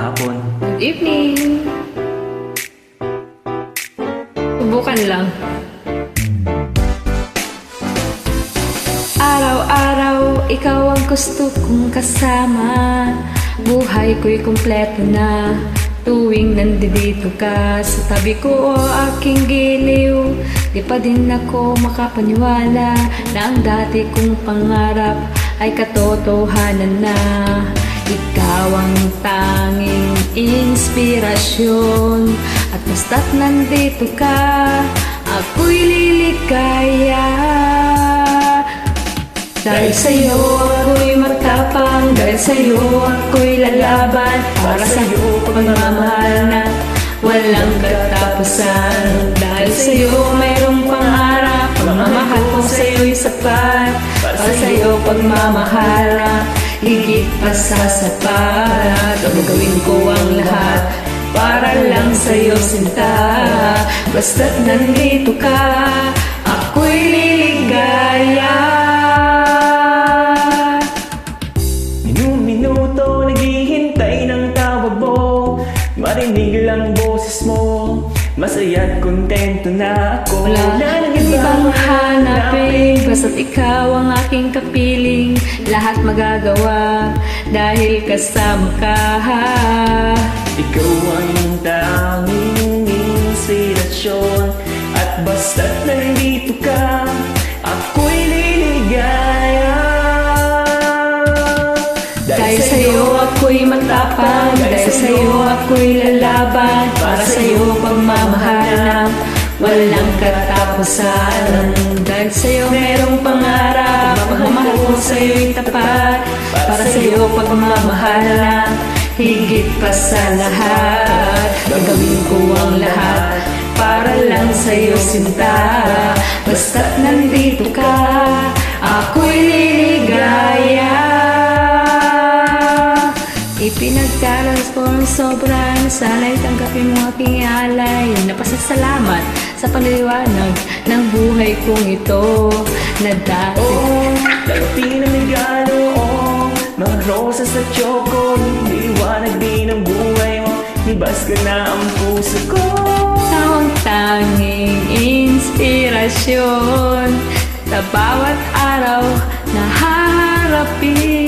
hapon. Good evening. Subukan lang. Araw-araw, ikaw ang gusto kong kasama. Buhay ko'y kumpleto na tuwing nandito ka sa tabi ko o aking giliw. Di pa din ako makapaniwala na ang dati kong pangarap ay katotohanan na. Ikaw ang tanging inspirasyon at basta't nandito ka, ako'y liligaya. Dahil sa'yo ako'y matapang, dahil sa'yo ako'y lalaban, para sa'yo pagmamahal na walang katapusan. Dahil sa'yo mayroong pangarap, pagmamahal ko sa'yo'y sapat, para sa'yo pagmamahal na higit pa sa sapat. Gagawin ko ang lahat para lang sa'yo sinta, basta't nandito ka, ako'y liligaya. Minuto naghihintay ng tawag mo, marinig lang boses mo, masaya't kontento na ako. Wala nang ibang hanapin, basta't ikaw ang aking kapiling. Lahat magagawa dahil kasama ka. Ikaw ang tanging inspirasyon at basta't nandito ka, ako'y liligaya. Dahil sa'yo ako'y matapang, dahil sa'yo ako'y lalaban, para sa'yo pagmamahal na walang katapusan. Dahil sa'yo merong pangarap, pagmamahal ko sa'yo'y tapat, para sa'yo pagmamahal na higit pa sa lahat. Gagawin ko ang lahat para lang sa'yo sinta, basta't nandito ka, ako'y liligaya. Ipinagkalas ko ang sobrang, sana'y tanggapin mo aking alay na pasasalamat sa panliwanag ng buhay kong ito na dati. Darating na regalo, mga rosas at choco, liwanag din ang buhay mo, hibas ka na ang puso ko. Ikaw ang tanging inspirasyon sa bawat araw na haharapin.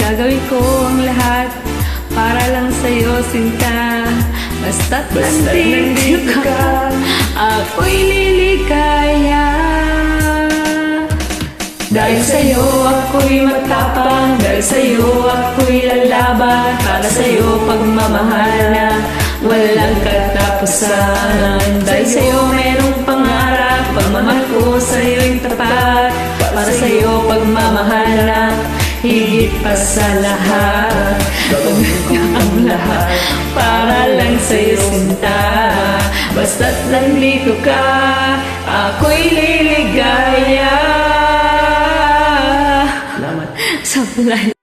Gagawin ko ang lahat para lang sa'yo sinta, basta't nandito ka, ako'y liligaya. Dahil sa'yo ako'y matapang, dahil sa'yo ako'y lalaban, para sa'yo pagmamahal na walang katapusan. Dahil sa'yo merong pangarap, pagmamahal ko sa'yo'y tapat, para sa'yo pagmamahal na higit pa sa lahat. Gagawin ko ang lahat para lang sa'yo sinta, basta't nandito ka, ako'y liligaya. Salamat. Sablay.